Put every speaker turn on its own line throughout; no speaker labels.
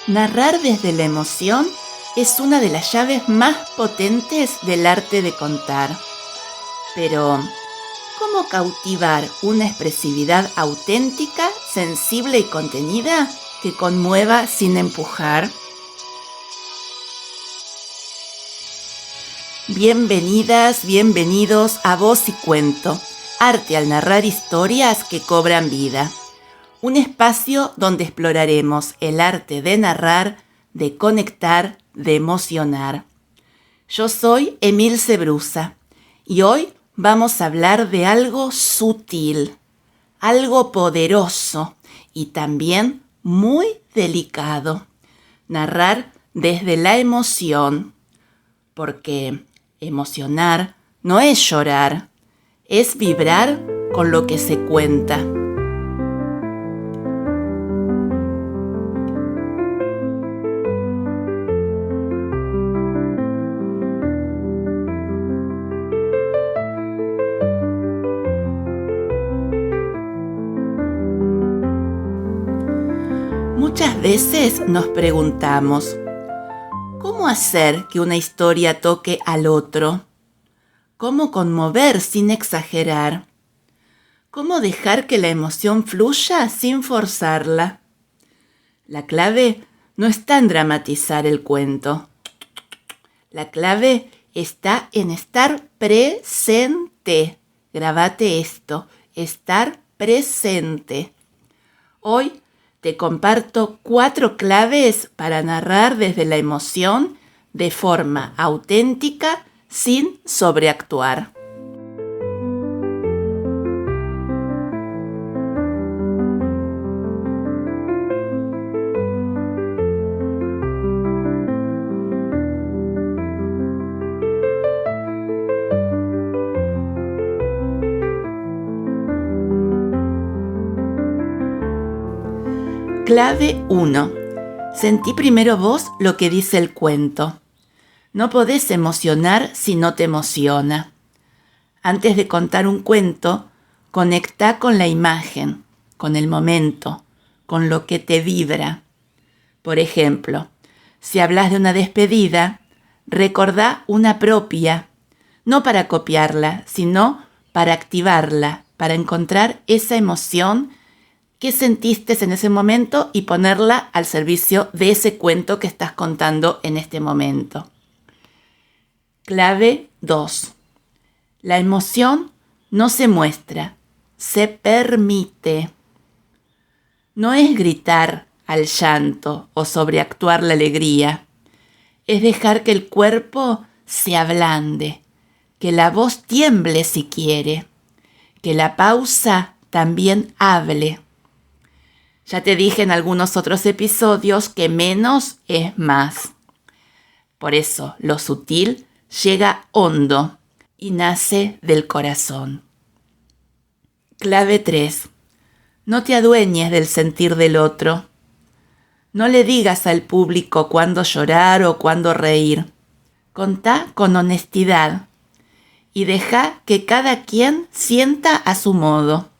Narrar desde la emoción es una de las llaves más potentes del arte de contar. Pero, ¿cómo cautivar una expresividad auténtica, sensible y contenida que conmueva sin empujar? Bienvenidas, bienvenidos a Voz y Cuento, arte al narrar historias que cobran vida. Un espacio donde exploraremos el arte de narrar, de conectar, de emocionar. Yo soy Emilce Brusa y hoy vamos a hablar de algo sutil, algo poderoso y también muy delicado. Narrar desde la emoción, porque emocionar no es llorar, es vibrar con lo que se cuenta. Muchas veces nos preguntamos, ¿cómo hacer que una historia toque al otro? ¿Cómo conmover sin exagerar? ¿Cómo dejar que la emoción fluya sin forzarla? La clave no está en dramatizar el cuento. La clave está en estar presente. Grabate esto, estar presente. Hoy te comparto 4 claves para narrar desde la emoción de forma auténtica sin sobreactuar. Clave 1. Sentí primero vos lo que dice el cuento. No podés emocionar si no te emociona. Antes de contar un cuento, conectá con la imagen, con el momento, con lo que te vibra. Por ejemplo, si hablas de una despedida, recordá una propia, no para copiarla, sino para activarla, para encontrar esa emoción que sentiste en ese momento y ponerla al servicio de ese cuento que estás contando en este momento. Clave 2. La emoción no se muestra, se permite. No es gritar al llanto o sobreactuar la alegría. Es dejar que el cuerpo se ablande, que la voz tiemble si quiere, que la pausa también hable. Ya te dije en algunos otros episodios que menos es más. Por eso lo sutil llega hondo y nace del corazón. Clave 3. No te adueñes del sentir del otro. No le digas al público cuándo llorar o cuándo reír. Contá con honestidad y deja que cada quien sienta a su modo.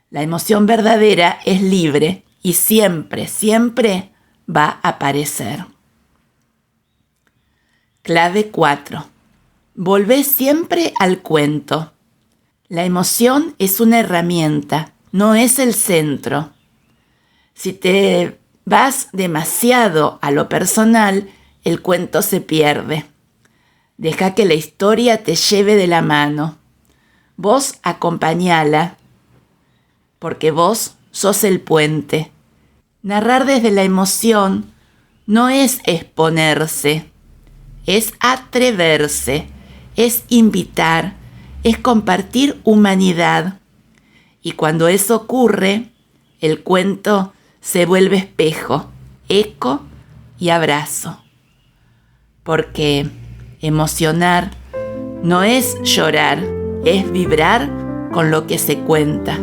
La emoción verdadera es libre y siempre, siempre va a aparecer. Clave 4. Volvé siempre al cuento. La emoción es una herramienta, no es el centro. Si te vas demasiado a lo personal, el cuento se pierde. Deja que la historia te lleve de la mano. Vos acompañala, porque vos sos el puente. Narrar desde la emoción no es exponerse, es atreverse, es invitar, es compartir humanidad. Y cuando eso ocurre, el cuento se vuelve espejo, eco y abrazo. Porque emocionar no es llorar, es vibrar con lo que se cuenta.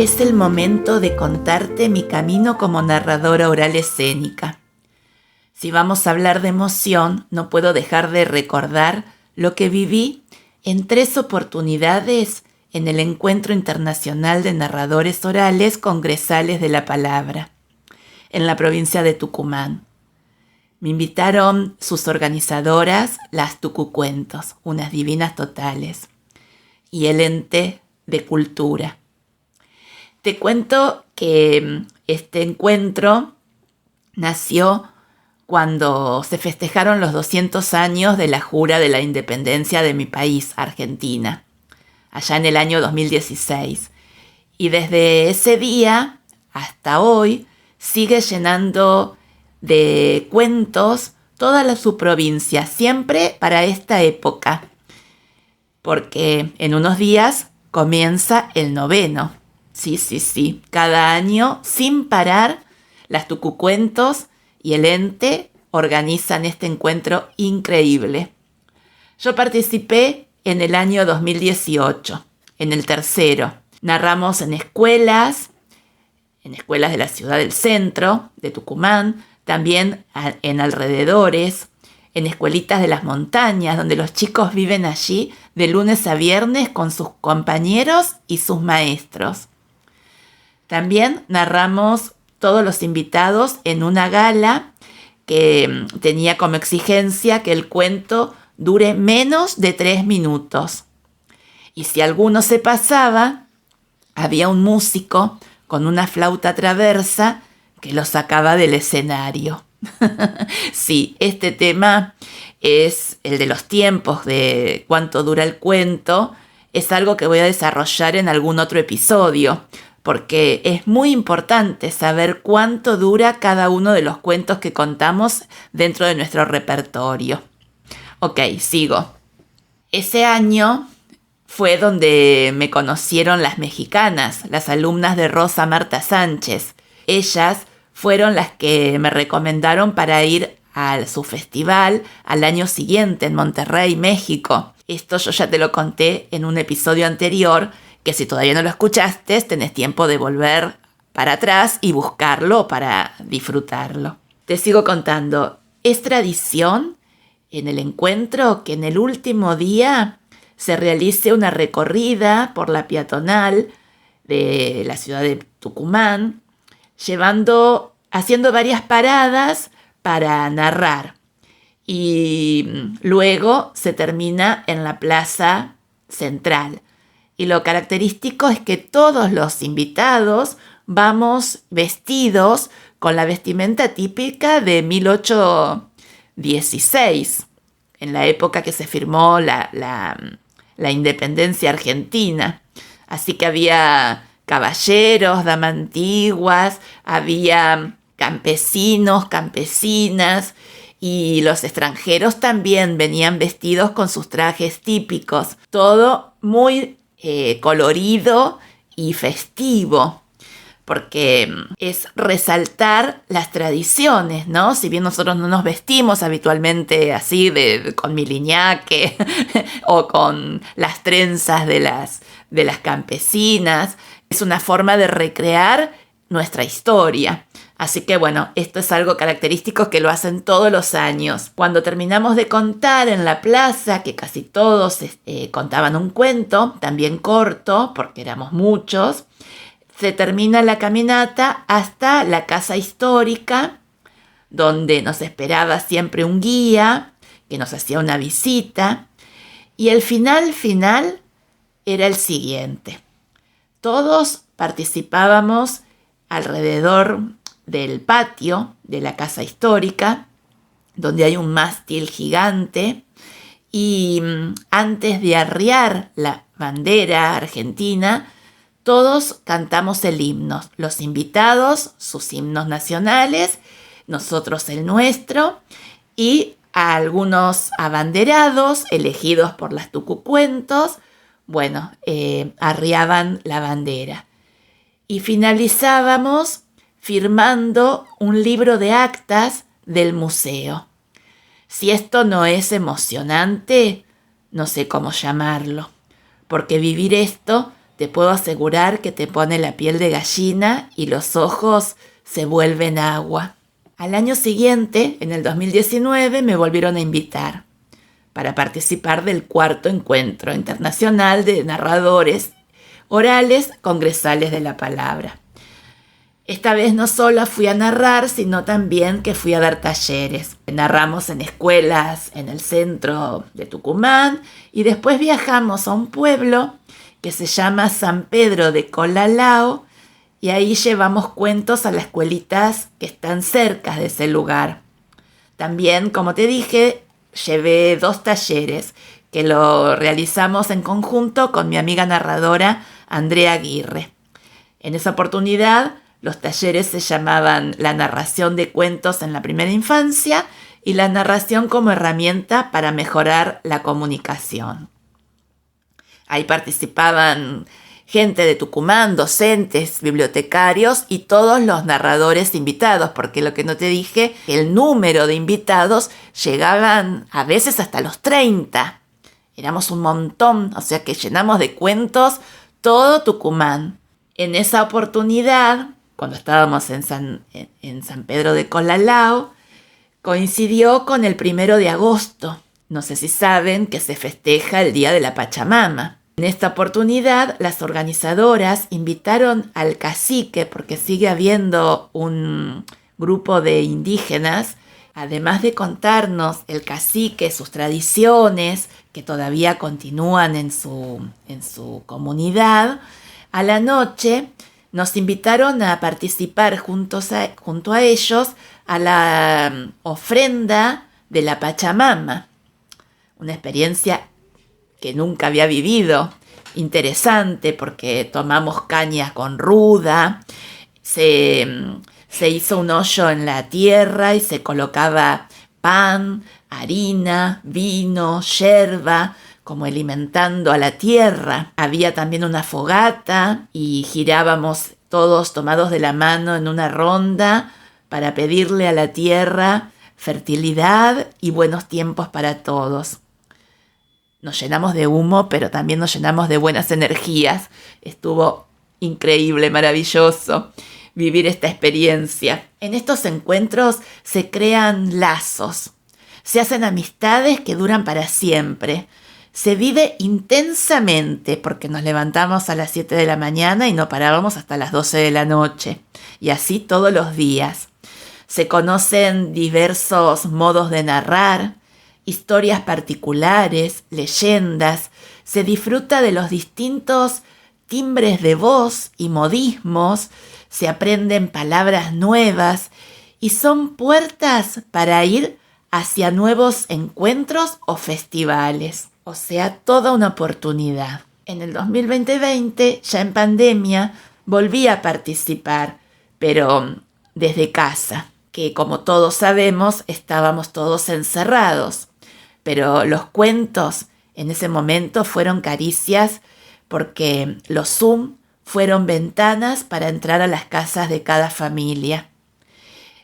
es el momento de contarte mi camino como narradora oral escénica. Si vamos a hablar de emoción, no puedo dejar de recordar lo que viví en 3 oportunidades en el Encuentro Internacional de Narradores Orales Congresales de la Palabra, en la provincia de Tucumán. Me invitaron sus organizadoras, las Tucucuentos, unas divinas totales, y el ente de cultura. Te cuento que este encuentro nació cuando se festejaron los 200 años de la jura de la independencia de mi país, Argentina, allá en el año 2016. Y desde ese día hasta hoy sigue llenando de cuentos toda su provincia, siempre para esta época, porque en unos días comienza el 9º. Sí, cada año sin parar las Tucucuentos y el ente organizan este encuentro increíble. Yo participé en el año 2018, en el 3º. Narramos en escuelas de la ciudad del centro, de Tucumán, también en alrededores, en escuelitas de las montañas, donde los chicos viven allí de lunes a viernes con sus compañeros y sus maestros. También narramos todos los invitados en una gala que tenía como exigencia que el cuento dure menos de 3 minutos. Y si alguno se pasaba, había un músico con una flauta traversa que lo sacaba del escenario. Sí, este tema es el de los tiempos, de cuánto dura el cuento. Es algo que voy a desarrollar en algún otro episodio, porque es muy importante saber cuánto dura cada uno de los cuentos que contamos dentro de nuestro repertorio. Ok, sigo. Ese año fue donde me conocieron las mexicanas, las alumnas de Rosa Marta Sánchez. Ellas fueron las que me recomendaron para ir a su festival al año siguiente en Monterrey, México. Esto yo ya te lo conté en un episodio anterior, que si todavía no lo escuchaste, tenés tiempo de volver para atrás y buscarlo para disfrutarlo. Te sigo contando. Es tradición en el encuentro que en el último día se realice una recorrida por la peatonal de la ciudad de Tucumán, haciendo varias paradas para narrar. Y luego se termina en la plaza central. Y lo característico es que todos los invitados vamos vestidos con la vestimenta típica de 1816, en la época que se firmó la independencia argentina. Así que había caballeros, damas antiguas, había campesinos, campesinas, y los extranjeros también venían vestidos con sus trajes típicos. Todo muy colorido y festivo, porque es resaltar las tradiciones, ¿no? Si bien nosotros no nos vestimos habitualmente así, con mi liñaque o con las trenzas de las campesinas, es una forma de recrear nuestra historia. Así que bueno, esto es algo característico que lo hacen todos los años. Cuando terminamos de contar en la plaza, que casi todos contaban un cuento, también corto, porque éramos muchos, se termina la caminata hasta la casa histórica, donde nos esperaba siempre un guía que nos hacía una visita. Y el final era el siguiente. Todos participábamos alrededor del patio de la casa histórica, donde hay un mástil gigante, y antes de arriar la bandera argentina, todos cantamos el himno. Los invitados, sus himnos nacionales, nosotros el nuestro, y a algunos abanderados elegidos por las Tucucuentos, arriaban la bandera. Y finalizábamos firmando un libro de actas del museo. Si esto no es emocionante, no sé cómo llamarlo, porque vivir esto te puedo asegurar que te pone la piel de gallina y los ojos se vuelven agua. Al año siguiente, en el 2019, me volvieron a invitar para participar del 4º Encuentro Internacional de Narradores Orales Congresales de la Palabra. Esta vez no solo fui a narrar, sino también que fui a dar talleres. Narramos en escuelas en el centro de Tucumán y después viajamos a un pueblo que se llama San Pedro de Colalao y ahí llevamos cuentos a las escuelitas que están cerca de ese lugar. También, como te dije, llevé 2 talleres que lo realizamos en conjunto con mi amiga narradora Andrea Aguirre. En esa oportunidad, los talleres se llamaban la narración de cuentos en la primera infancia y la narración como herramienta para mejorar la comunicación. Ahí participaban gente de Tucumán, docentes, bibliotecarios y todos los narradores invitados, porque lo que no te dije, el número de invitados llegaban a veces hasta los 30. Éramos un montón, o sea que llenamos de cuentos todo Tucumán. En esa oportunidad, cuando estábamos en San Pedro de Colalao, coincidió con el 1 de agosto. No sé si saben que se festeja el Día de la Pachamama. En esta oportunidad, las organizadoras invitaron al cacique, porque sigue habiendo un grupo de indígenas, además de contarnos el cacique, sus tradiciones, que todavía continúan en su comunidad. A la noche nos invitaron a participar junto a ellos a la ofrenda de la Pachamama. Una experiencia que nunca había vivido, interesante porque tomamos caña con ruda, se hizo un hoyo en la tierra y se colocaba pan, harina, vino, yerba, como alimentando a la tierra. Había también una fogata y girábamos todos tomados de la mano en una ronda para pedirle a la tierra fertilidad y buenos tiempos para todos. Nos llenamos de humo, pero también nos llenamos de buenas energías. Estuvo increíble, maravilloso vivir esta experiencia. En estos encuentros se crean lazos, se hacen amistades que duran para siempre. Se vive intensamente porque nos levantamos a las 7 de la mañana y no parábamos hasta las 12 de la noche. Y así todos los días. Se conocen diversos modos de narrar, historias particulares, leyendas. Se disfruta de los distintos timbres de voz y modismos. Se aprenden palabras nuevas y son puertas para ir hacia nuevos encuentros o festivales. O sea, toda una oportunidad. En el 2020, ya en pandemia, volví a participar, pero desde casa, que como todos sabemos, estábamos todos encerrados. Pero los cuentos en ese momento fueron caricias porque los Zoom fueron ventanas para entrar a las casas de cada familia.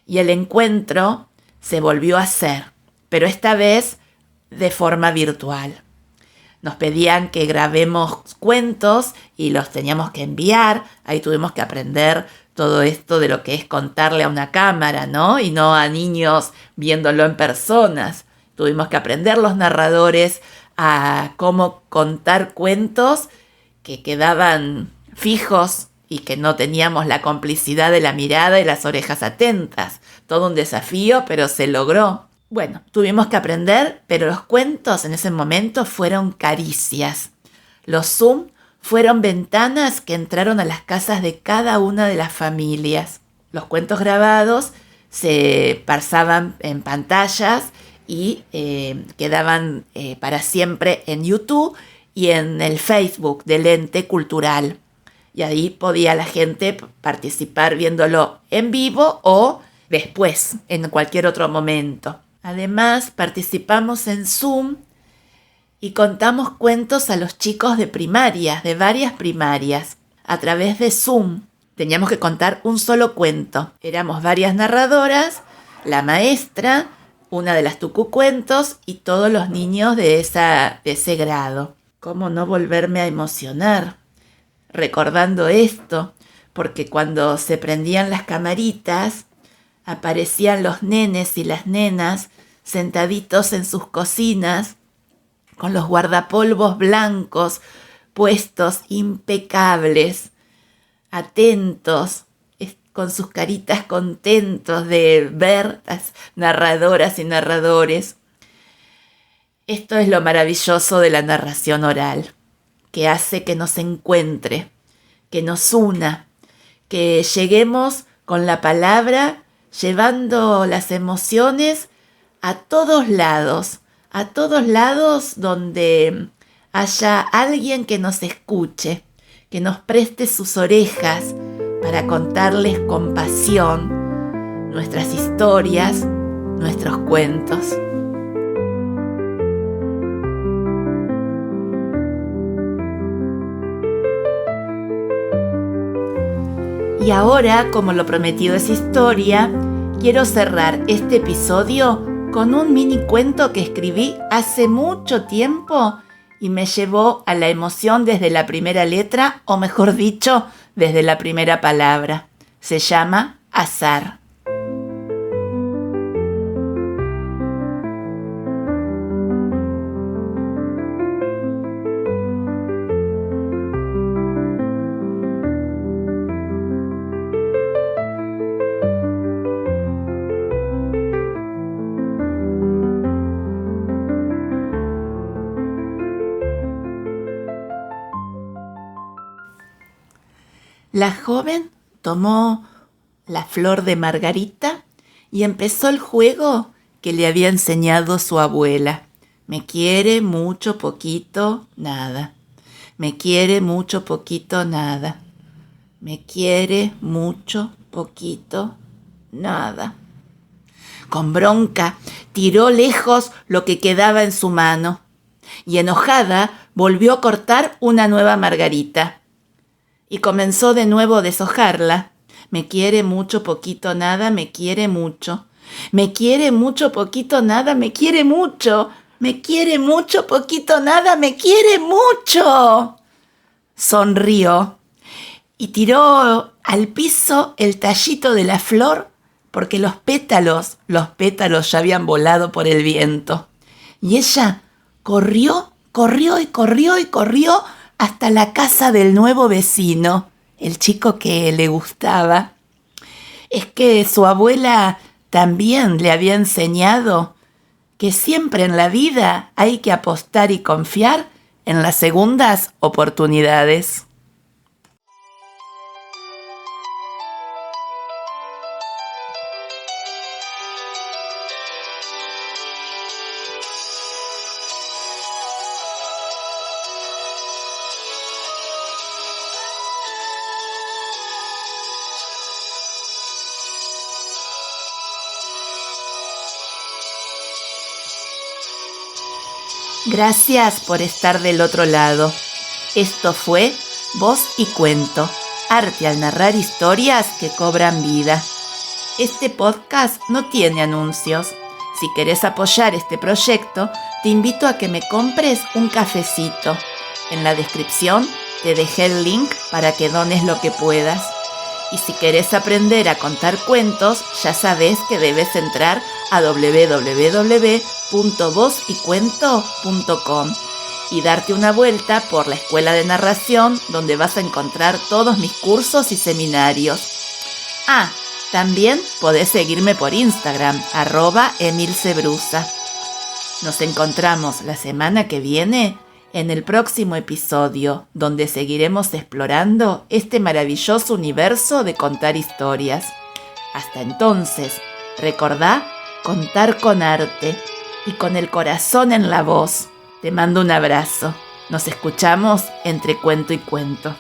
Y el encuentro se volvió a hacer, pero esta vez de forma virtual. Nos pedían que grabemos cuentos y los teníamos que enviar. Ahí tuvimos que aprender todo esto de lo que es contarle a una cámara, ¿no? Y no a niños viéndolo en personas. Tuvimos que aprender los narradores a cómo contar cuentos que quedaban fijos y que no teníamos la complicidad de la mirada y las orejas atentas. Todo un desafío, pero se logró. Bueno, tuvimos que aprender, pero los cuentos en ese momento fueron caricias. Los Zoom fueron ventanas que entraron a las casas de cada una de las familias. Los cuentos grabados se pasaban en pantallas y quedaban para siempre en YouTube y en el Facebook del ente cultural. Y ahí podía la gente participar viéndolo en vivo o después, en cualquier otro momento. Además, participamos en Zoom y contamos cuentos a los chicos de primarias, de varias primarias, a través de Zoom. Teníamos que contar un solo cuento. Éramos varias narradoras, la maestra, una de las tucucuentos y todos los niños de ese grado. ¿Cómo no volverme a emocionar? recordando esto, porque cuando se prendían las camaritas, aparecían los nenes y las nenas sentaditos en sus cocinas, con los guardapolvos blancos puestos impecables, atentos, con sus caritas contentos de ver las narradoras y narradores. Esto es lo maravilloso de la narración oral, que hace que nos encuentre, que nos una, que lleguemos con la palabra llevando las emociones a todos lados donde haya alguien que nos escuche, que nos preste sus orejas para contarles con pasión nuestras historias, nuestros cuentos. Y ahora, como lo prometido es historia, quiero cerrar este episodio con un mini cuento que escribí hace mucho tiempo y me llevó a la emoción desde la primera letra, o mejor dicho, desde la primera palabra. Se llama Azar. La joven tomó la flor de margarita y empezó el juego que le había enseñado su abuela. Me quiere mucho, poquito, nada. Me quiere mucho, poquito, nada. Me quiere mucho, poquito, nada. Con bronca tiró lejos lo que quedaba en su mano y enojada volvió a cortar una nueva margarita. Y comenzó de nuevo a deshojarla. Me quiere mucho, poquito, nada, me quiere mucho. Me quiere mucho, poquito, nada, me quiere mucho. Me quiere mucho, poquito, nada, me quiere mucho. Sonrió y tiró al piso el tallito de la flor porque los pétalos ya habían volado por el viento. Y ella corrió hasta la casa del nuevo vecino, el chico que le gustaba. Es que su abuela también le había enseñado que siempre en la vida hay que apostar y confiar en las segundas oportunidades. Gracias por estar del otro lado. Esto fue Voz y Cuento, arte al narrar historias que cobran vida. Este podcast no tiene anuncios. Si querés apoyar este proyecto, te invito a que me compres un cafecito. En la descripción te dejé el link para que dones lo que puedas. Y si querés aprender a contar cuentos, ya sabés que debes entrar a www.vozycuento.com y darte una vuelta por la escuela de narración, donde vas a encontrar todos mis cursos y seminarios. También podés seguirme por Instagram, @emilcebrusa. Nos encontramos la semana que viene en el próximo episodio, donde seguiremos explorando este maravilloso universo de contar historias. Hasta entonces, recordá contar con arte y con el corazón en la voz. Te mando un abrazo. Nos escuchamos entre cuento y cuento.